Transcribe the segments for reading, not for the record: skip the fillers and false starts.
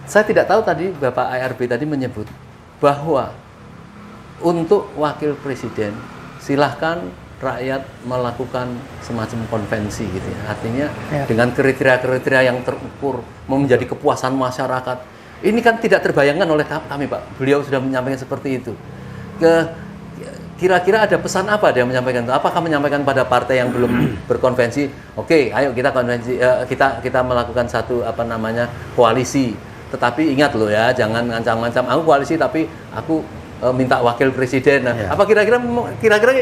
Saya tidak tahu tadi Bapak ARB tadi menyebut bahwa untuk wakil presiden silahkan rakyat melakukan semacam konvensi gitu ya. Artinya dengan kriteria-kriteria yang terukur menjadi kepuasan masyarakat. Ini kan tidak terbayangkan oleh kami, Pak. Beliau sudah menyampaikan seperti itu. Kira-kira ada pesan apa dia menyampaikan itu? Apakah menyampaikan pada partai yang belum berkonvensi, oke, ayo kita konvensi, kita melakukan satu koalisi. Tetapi ingat loh ya, jangan ngancam-ngancam aku koalisi tapi aku minta wakil presiden. Nah, apa kira-kira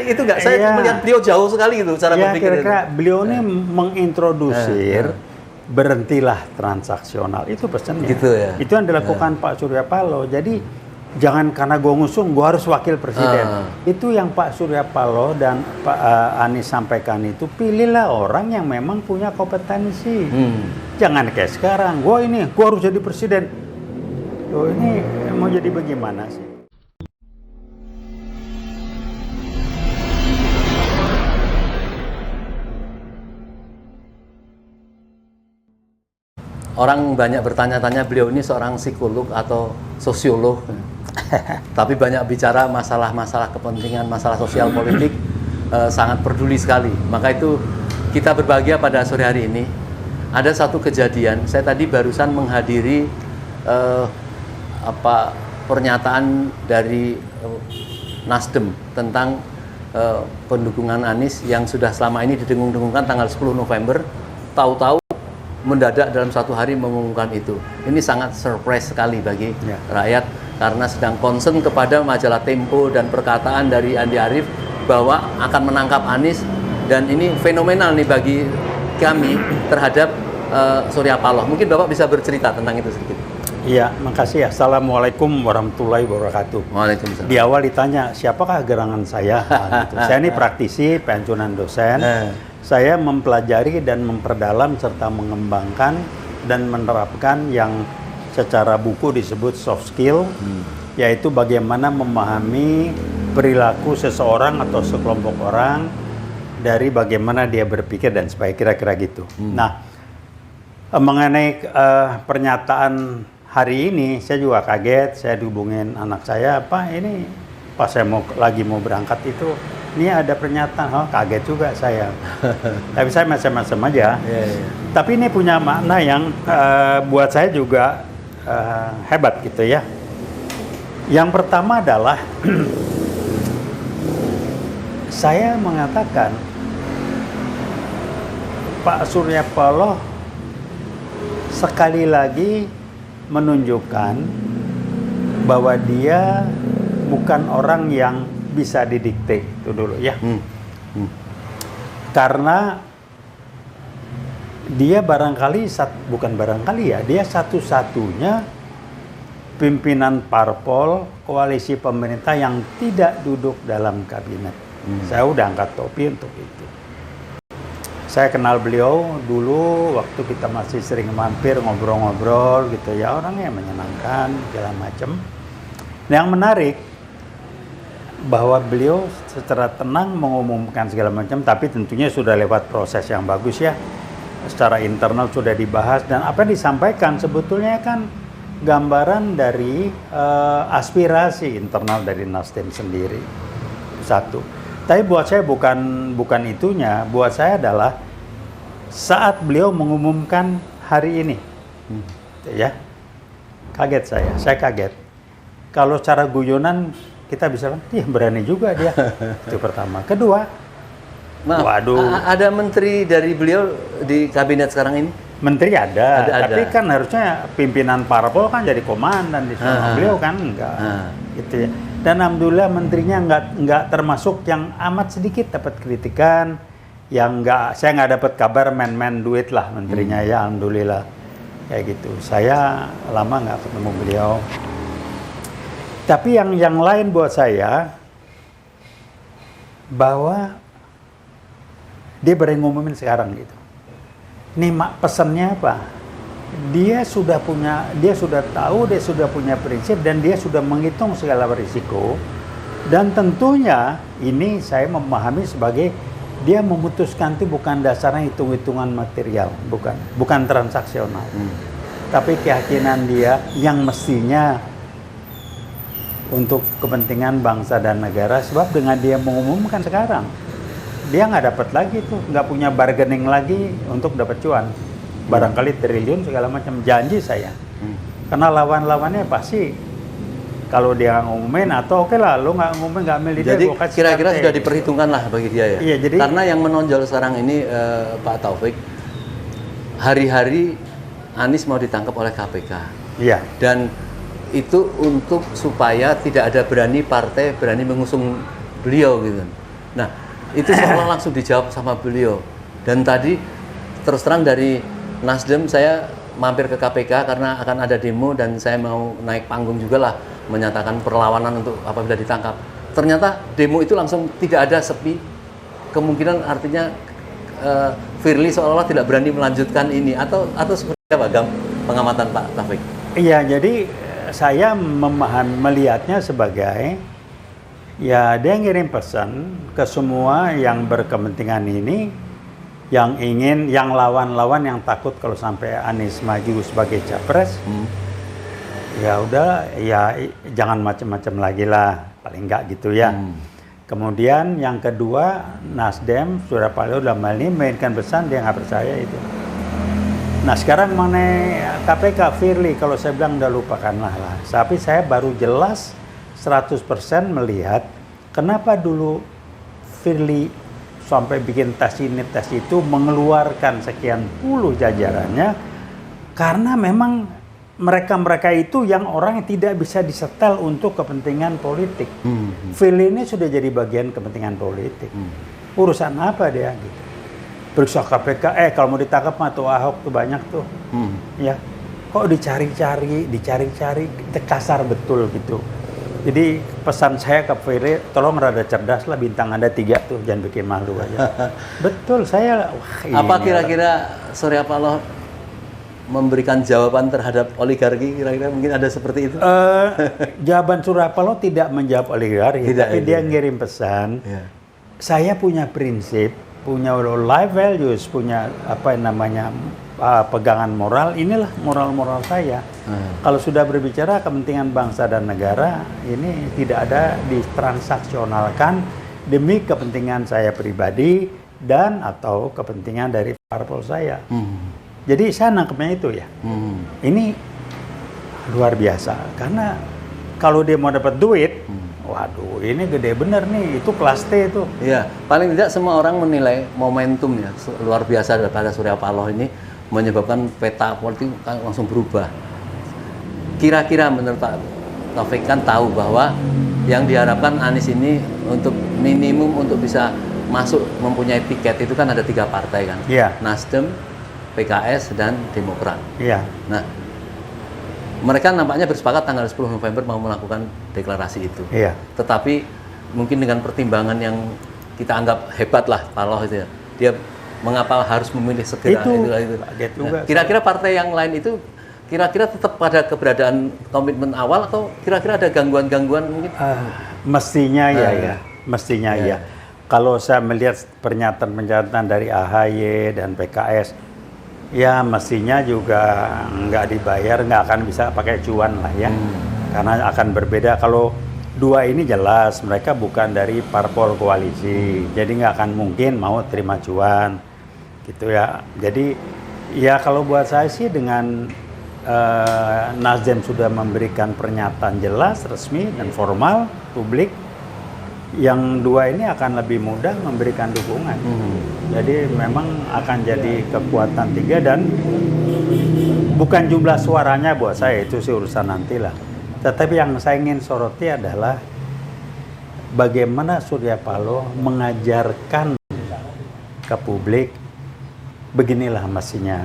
itu nggak? Saya melihat beliau jauh sekali itu cara berpikir. Kira-kira beliau ini mengintrodusir berhentilah transaksional, itu pesannya. Gitu ya. Itu yang dilakukan Pak Surya Paloh. Jadi jangan karena gue ngusung, gue harus wakil presiden. Itu yang Pak Surya Paloh dan Pak Anies sampaikan itu, pilihlah orang yang memang punya kompetensi. Jangan kayak sekarang, gue harus jadi presiden. Loh, ini mau jadi bagaimana sih? Orang banyak bertanya-tanya beliau ini seorang psikolog atau sosiolog. Tapi banyak bicara masalah-masalah kepentingan, masalah sosial politik, sangat peduli sekali. Maka itu kita berbahagia pada sore hari ini. Ada satu kejadian, saya tadi barusan menghadiri pernyataan dari Nasdem tentang pendukungan Anies yang sudah selama ini didengung-dengungkan tanggal 10 November, tahu-tahu mendadak dalam satu hari mengumumkan itu. Ini sangat surprise sekali bagi rakyat karena sedang concern kepada majalah Tempo dan perkataan dari Andi Arief bahwa akan menangkap Anies, dan ini fenomenal nih bagi kami terhadap Surya Paloh. Mungkin Bapak bisa bercerita tentang itu sedikit. Iya, makasih. Assalamualaikum warahmatullahi wabarakatuh. Waalaikumsalam. Di awal ditanya, siapakah gerangan saya? Gitu. Saya ini praktisi, pensiunan dosen. Saya mempelajari dan memperdalam serta mengembangkan dan menerapkan yang secara buku disebut soft skill, yaitu bagaimana memahami perilaku seseorang atau sekelompok orang dari bagaimana dia berpikir dan sebagainya, kira-kira gitu. Nah, mengenai pernyataan hari ini, saya juga kaget. Saya dihubungin anak saya, Pak, ini pas saya lagi mau berangkat itu, ini ada pernyataan, kaget juga saya. Tapi saya macam-macam aja. Tapi ini punya makna yang buat saya juga hebat gitu ya. Yang pertama adalah saya mengatakan Pak Surya Paloh sekali lagi menunjukkan bahwa dia bukan orang yang bisa didikte, itu dulu ya. Karena dia barangkali, bukan barangkali ya, dia satu-satunya pimpinan parpol koalisi pemerintah yang tidak duduk dalam kabinet. Saya udah angkat topi untuk itu. Saya kenal beliau dulu waktu kita masih sering mampir ngobrol-ngobrol gitu ya, orangnya menyenangkan segala macam. Yang menarik bahwa beliau secara tenang mengumumkan segala macam, tapi tentunya sudah lewat proses yang bagus ya. Secara internal sudah dibahas, dan apa yang disampaikan sebetulnya kan gambaran dari aspirasi internal dari Nasdem sendiri. Satu. Tapi buat saya bukan itunya, buat saya adalah saat beliau mengumumkan hari ini. Ya. Kaget saya kaget. Kalau secara guyonan kita bisa bilang, berani juga dia. Itu pertama. Kedua, ada menteri dari beliau di kabinet sekarang ini? Menteri ada. Tapi kan harusnya pimpinan parpol kan jadi komandan di sana. Beliau kan enggak. Gitu ya. Dan alhamdulillah menterinya enggak termasuk yang amat sedikit dapat kritikan, yang saya nggak dapat kabar main-main duit lah menterinya ya, alhamdulillah. Kayak gitu. Saya lama nggak ketemu beliau. Tapi yang lain buat saya, bahwa dia berani ngumumin sekarang gitu. Ini pesannya apa? Dia sudah tahu, dia sudah punya prinsip, dan dia sudah menghitung segala risiko. Dan tentunya ini saya memahami sebagai dia memutuskan itu bukan dasarnya hitung-hitungan material, bukan transaksional. tapi keyakinan dia yang mestinya untuk kepentingan bangsa dan negara. Sebab dengan dia mengumumkan sekarang, dia nggak dapat lagi tuh, nggak punya bargaining lagi untuk dapat cuan. Barangkali triliun segala macam, janji saya. Karena lawan-lawannya pasti kalau dia ngumumin, atau oke lah, lo nggak ngumumin, nggak milih dia, Jadi gua kasih kira-kira partai. sudah diperhitungkan lah bagi dia ya. Iya, jadi karena yang menonjol sekarang ini Pak Taufik, hari-hari Anies mau ditangkap oleh KPK. iya, Dan itu untuk supaya tidak ada partai berani mengusung beliau gitu. Nah, itu seolah langsung dijawab sama beliau. Dan tadi terus terang dari Nasdem saya mampir ke KPK karena akan ada demo dan saya mau naik panggung juga lah menyatakan perlawanan untuk apabila ditangkap. Ternyata demo itu langsung tidak ada, sepi. Kemungkinan artinya Firly seolah-olah tidak berani melanjutkan ini atau seperti apa pengamatan Pak Taufik? iya. Jadi saya melihatnya sebagai ya dia ngirim pesan ke semua yang berkepentingan ini, yang ingin, yang lawan-lawan yang takut kalau sampai Anies maju sebagai capres. Ya udah, ya jangan macam-macam lagi lah, paling enggak gitu ya. Kemudian yang kedua, Nasdem Surya Paloh dalam hal ini mainkan pesan dia nggak percaya itu. Nah sekarang mengenai KPK, Firly, kalau saya bilang udah lupakanlah lah. Tapi saya baru jelas 100% melihat kenapa dulu Firly sampai bikin tes ini tes itu, mengeluarkan sekian puluh jajarannya, karena memang mereka itu yang orang yang tidak bisa disetel untuk kepentingan politik. Firly ini sudah jadi bagian kepentingan politik. Urusan apa dia gitu? Periksa KPK, kalau mau ditangkap mah tuh Ahok tuh banyak tuh. Ya, kok dicari-cari, kasar betul gitu. Jadi pesan saya ke Firly, tolong rada cerdas lah, bintang Anda 3 tuh, jangan bikin malu aja. Betul, saya apa kira-kira Surya Paloh memberikan jawaban terhadap oligarki, kira-kira mungkin ada seperti itu? Jawaban Surya Paloh tidak menjawab oligarki, tapi dia ngirim pesan. Saya punya prinsip, punya life values, punya apa yang namanya pegangan moral, inilah moral-moral saya. Kalau sudah berbicara kepentingan bangsa dan negara, ini tidak ada ditransaksionalkan demi kepentingan saya pribadi dan atau kepentingan dari parpol saya. Jadi saya nangkepnya itu ya. Ini luar biasa, karena kalau dia mau dapat duit, waduh, ini gede bener nih, itu kelas T itu. Iya, paling tidak semua orang menilai momentumnya luar biasa daripada Surya Paloh ini, menyebabkan peta politik langsung berubah. Kira-kira menurut Pak Taufik kan tahu bahwa yang diharapkan Anies ini untuk minimum untuk bisa masuk mempunyai tiket itu kan ada 3 partai kan. Iya. Nasdem, PKS, dan Demokrat. Iya. Nah, mereka nampaknya bersepakat tanggal 10 November mau melakukan deklarasi itu. Iya. Tetapi mungkin dengan pertimbangan yang kita anggap hebat lah Paloh itu ya. Dia mengapa harus memilih segera itu. Juga. Kira-kira partai yang lain itu kira-kira tetap pada keberadaan komitmen awal atau kira-kira ada gangguan-gangguan mungkin? Mestinya ya. Mestinya ya. Kalau saya melihat pernyataan-pernyataan dari AHY dan PKS, ya mestinya juga nggak dibayar, nggak akan bisa pakai cuan lah ya. Karena akan berbeda. Kalau 2 ini jelas mereka bukan dari parpol koalisi, jadi nggak akan mungkin mau terima cuan gitu ya. Jadi ya kalau buat saya sih dengan Nasdem sudah memberikan pernyataan jelas, resmi dan formal publik, yang 2 ini akan lebih mudah memberikan dukungan. Jadi memang akan jadi kekuatan 3, dan bukan jumlah suaranya buat saya, itu sih urusan nantilah. Tetapi yang saya ingin soroti adalah bagaimana Surya Paloh mengajarkan ke publik, beginilah mestinya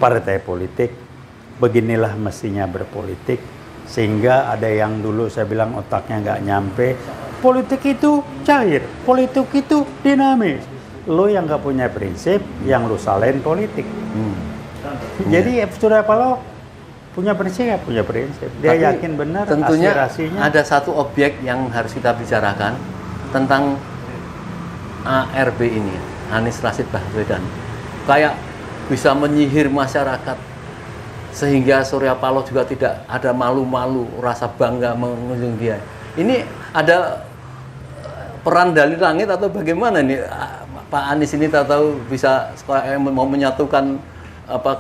partai politik, beginilah mestinya berpolitik, sehingga ada yang dulu saya bilang otaknya nggak nyampe, politik itu cair, politik itu dinamis. Lo yang nggak punya prinsip, yang lo salahin politik. Jadi Surya Paloh punya prinsip, nggak punya prinsip. Dia tapi yakin benar tentunya aspirasinya. ada satu objek yang harus kita bicarakan tentang ARB ini, Anies Rashid Baswedan. Kayak bisa menyihir masyarakat sehingga Surya Paloh juga tidak ada malu-malu, rasa bangga mengunjungi dia. Ini ada peran dari langit atau bagaimana nih Pak Anies ini tahu bisa mau menyatukan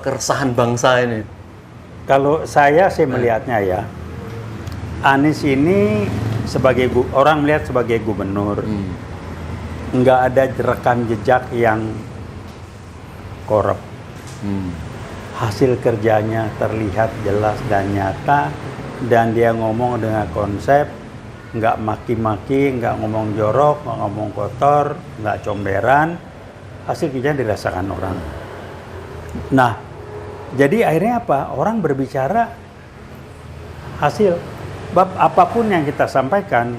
keresahan bangsa ini? Kalau saya sih melihatnya ya, Anies ini sebagai orang melihat sebagai gubernur, nggak ada rekam jejak yang korup. Hasil kerjanya terlihat jelas dan nyata, dan dia ngomong dengan konsep, nggak maki-maki, nggak ngomong jorok, nggak ngomong kotor, nggak comberan. Hasil kerjanya dirasakan orang. Nah, jadi akhirnya apa? Orang berbicara hasil. Bab apapun yang kita sampaikan,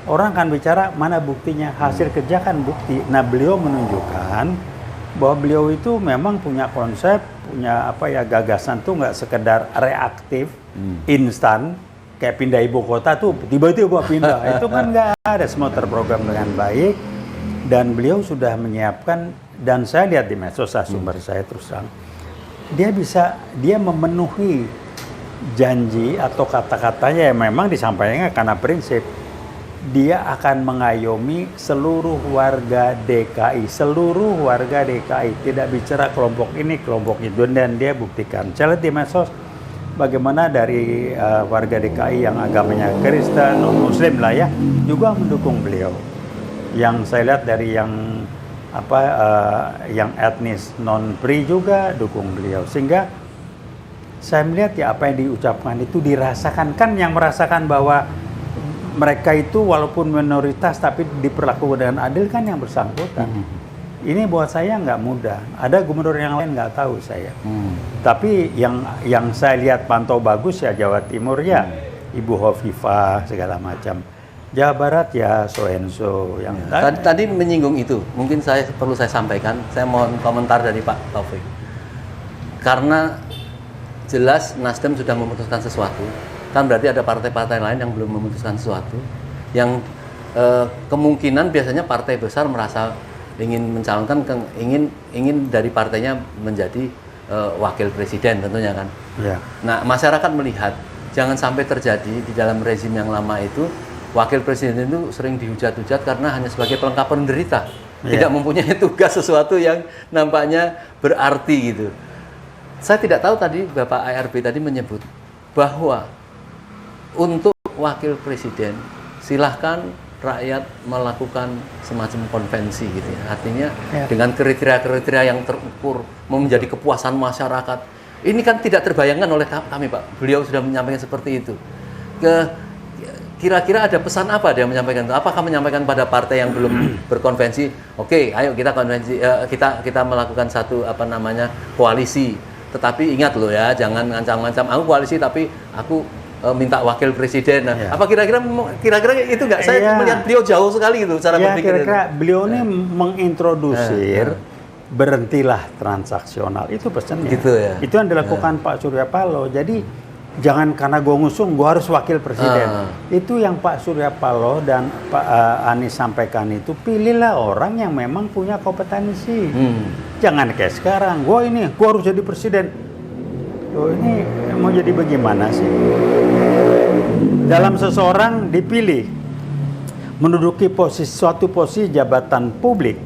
orang akan bicara mana buktinya. Hasil kerja kan bukti. Nah, beliau menunjukkan bahwa beliau itu memang punya konsep, punya gagasan tuh nggak sekedar reaktif, instan, kayak pindah ibu kota tuh tiba-tiba pindah. Itu kan nggak ada, semua terprogram dengan baik. Dan beliau sudah menyiapkan, dan saya lihat di medsos sumber saya terus terang, dia memenuhi janji atau kata-katanya yang memang disampaikan karena prinsip. Dia akan mengayomi seluruh warga DKI, tidak bicara kelompok ini, kelompok itu, dan dia buktikan. Saya lihat di medsos bagaimana dari warga DKI yang agamanya Kristen, non-Muslim lah ya, juga mendukung beliau. Yang saya lihat dari yang etnis non-Pri juga dukung beliau, sehingga saya melihat ya apa yang diucapkan itu dirasakan. Kan yang merasakan bahwa mereka itu walaupun minoritas tapi diperlakukan dengan adil kan yang bersangkutan. Ini buat saya nggak mudah. Ada gubernur yang lain nggak tahu saya. Tapi yang saya lihat pantau bagus ya Jawa Timur ya, Ibu Hovifah segala macam. Jawa Barat ya so-and-so yang tadi menyinggung itu. Mungkin perlu saya sampaikan. Saya mohon komentar dari Pak Taufik. Karena jelas Nasdem sudah memutuskan sesuatu, kan berarti ada partai-partai lain yang belum memutuskan sesuatu, yang kemungkinan biasanya partai besar merasa ingin mencalonkan, ingin dari partainya menjadi wakil presiden tentunya kan. Ya. Nah, masyarakat melihat jangan sampai terjadi di dalam rezim yang lama itu wakil presiden itu sering dihujat-hujat karena hanya sebagai pelengkap penderita, tidak mempunyai tugas sesuatu yang nampaknya berarti gitu. Saya tidak tahu tadi Bapak ARB tadi menyebut bahwa untuk wakil presiden silahkan rakyat melakukan semacam konvensi gitu ya. Artinya dengan kriteria-kriteria yang terukur menjadi kepuasan masyarakat. Ini kan tidak terbayangkan oleh kami Pak. Beliau sudah menyampaikan seperti itu. Kira-kira ada pesan apa dia menyampaikan itu? Apakah menyampaikan pada partai yang belum berkonvensi, oke, ayo kita konvensi, kita melakukan satu koalisi. Tetapi ingat loh ya, jangan ngancam-ngancam aku koalisi tapi aku minta wakil presiden. Nah, apa kira-kira itu nggak? Saya melihat beliau jauh sekali gitu cara berpikir. Kira-kira beliau ini mengintrodusir berhentilah transaksional, itu pesannya. Gitu ya. Itu yang dilakukan Pak Surya Paloh. Jadi jangan karena gue ngusung gue harus wakil presiden. Itu yang Pak Surya Paloh dan Pak Anies sampaikan itu, pilihlah orang yang memang punya kompetensi. Jangan kayak sekarang, gue harus jadi presiden. Loh, ini mau jadi bagaimana sih? Dalam seseorang dipilih menduduki suatu posisi jabatan publik,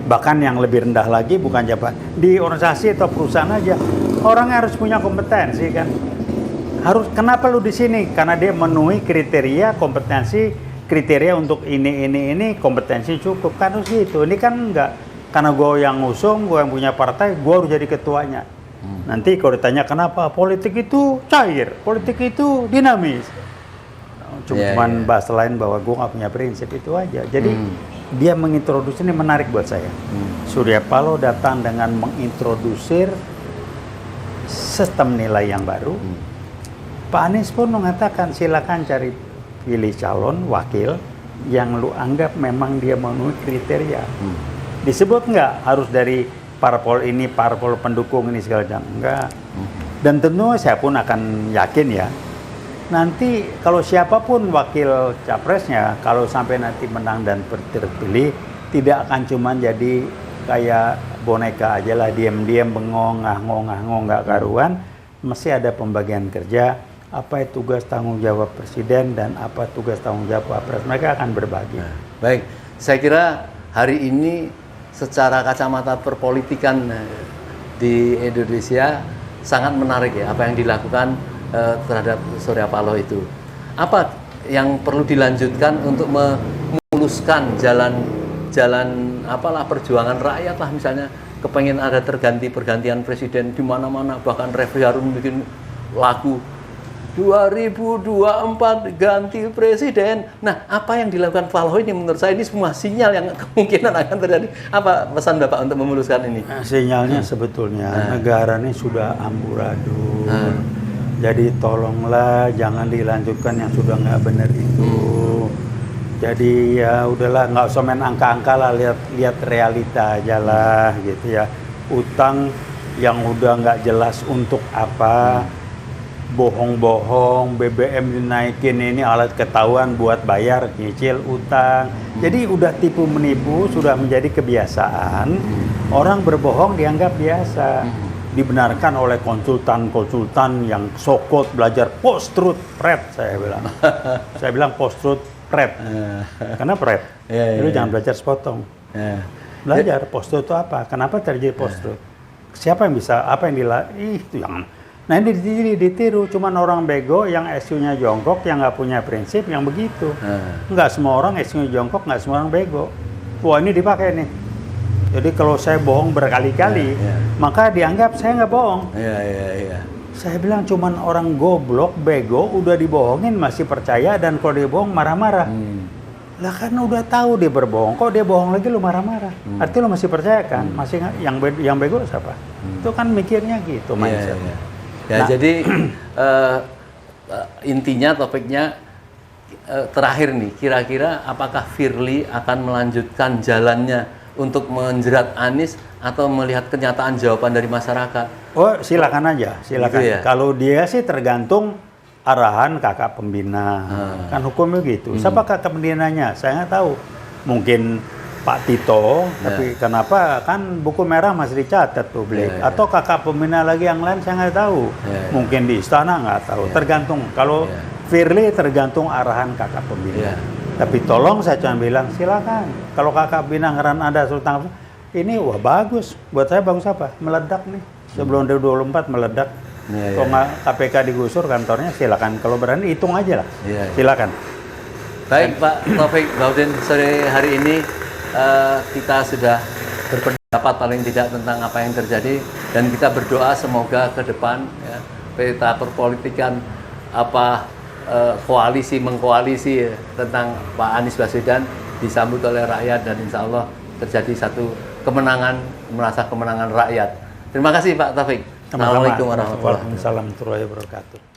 bahkan yang lebih rendah lagi bukan jabatan di organisasi atau perusahaan aja, orang harus punya kompetensi kan. Kenapa lu di sini? Karena dia memenuhi kriteria kompetensi, kriteria untuk ini kompetensi cukup kan, harus gitu. Ini kan enggak karena gue yang ngusung, gue yang punya partai, gue harus jadi ketuanya. Nanti kalau ditanya kenapa, politik itu cair, politik itu dinamis. Cuman bahas lain bahwa gue nggak punya prinsip, itu aja. Jadi dia mengintroduksi, ini menarik buat saya. Surya Paloh datang dengan mengintrodusir sistem nilai yang baru. Pak Anies pun mengatakan silakan cari pilih calon wakil yang lu anggap memang dia memenuhi kriteria. Disebut nggak harus dari parpol ini, parpol pendukung ini segala macam, enggak. Dan tentu saya pun akan yakin ya, nanti kalau siapapun wakil capresnya, kalau sampai nanti menang dan terpilih, tidak akan cuma jadi kayak boneka aja lah, diam-diam bengong, nggak karuan. Mesti ada pembagian kerja, apa itu tugas tanggung jawab presiden dan apa tugas tanggung jawab wapres. Mereka akan berbagi. Baik, saya kira hari ini secara kacamata perpolitikan di Indonesia sangat menarik ya apa yang dilakukan terhadap Surya Paloh itu. Apa yang perlu dilanjutkan untuk memuluskan jalan apalah perjuangan rakyat lah, misalnya kepengen ada pergantian presiden di mana-mana, bahkan Refli Harun bikin lagu 2024 ganti presiden. Nah, apa yang dilakukan Paloh ini menurut saya ini semua sinyal yang kemungkinan akan terjadi. Apa pesan Bapak untuk memuluskan ini? Sinyalnya sebetulnya negara ini sudah amburadul. Jadi tolonglah jangan dilanjutkan yang sudah nggak benar itu. Jadi ya udahlah, nggak usah main angka-angka lah, lihat realita aja lah gitu ya. Utang yang udah nggak jelas untuk apa. Bohong-bohong, BBM dinaikin, ini alat ketahuan buat bayar nyicil utang. Jadi udah tipu menipu, sudah menjadi kebiasaan. Orang berbohong dianggap biasa. Dibenarkan oleh konsultan yang sokot belajar post-truth pret, saya bilang. Saya bilang post-truth pret. Karena pret. Jadi jangan belajar sepotong. Belajar post-truth itu apa? Kenapa terjadi post-truth? Siapa yang bisa, apa yang itu yang... Nah ini ditiru, cuman orang bego yang SU-nya jongkok, yang nggak punya prinsip, yang begitu. Nggak semua orang SU-nya jongkok, nggak semua orang bego. Wah ini dipakai nih. Jadi kalau saya bohong berkali-kali, maka dianggap saya nggak bohong. Saya bilang cuman orang goblok, bego, udah dibohongin masih percaya, dan kalau dia bohong marah-marah. Lah kan udah tahu dia berbohong, kok dia bohong lagi lu marah-marah. Artinya lu masih percaya kan? Masih yang bego siapa? Itu kan mikirnya gitu mindsetnya. Ya, nah, jadi intinya topiknya terakhir nih, kira-kira apakah Firly akan melanjutkan jalannya untuk menjerat Anies atau melihat kenyataan jawaban dari masyarakat? Oh silakan aja, silakan. Gitu ya? Kalau dia sih tergantung arahan kakak pembina, kan hukumnya gitu. Siapa kakak pembinanya? Saya nggak tahu. Mungkin Pak Tito, tapi kenapa kan buku merah masih dicatat publik, atau kakak pembina lagi yang lain saya nggak tahu, mungkin di istana nggak tahu, tergantung. Kalau Firly tergantung arahan kakak pembina, tapi tolong saya cuma bilang silakan. Kalau kakak pembina ngeran ada Sultan ini, wah bagus, buat saya bagus apa? Meledak nih, sebelum 2024 meledak. Kalau nggak KPK digusur kantornya silakan, kalau berani hitung aja lah, silakan. Baik Pak Taufik Baudin, sore hari ini kita sudah berpendapat paling tidak tentang apa yang terjadi, dan kita berdoa semoga ke depan ya, peta perpolitikan koalisi mengkoalisi tentang Pak Anies Baswedan disambut oleh rakyat, dan insya Allah terjadi satu kemenangan, merasa kemenangan rakyat. Terima kasih Pak Taufik. Assalamualaikum warahmatullahi wabarakatuh.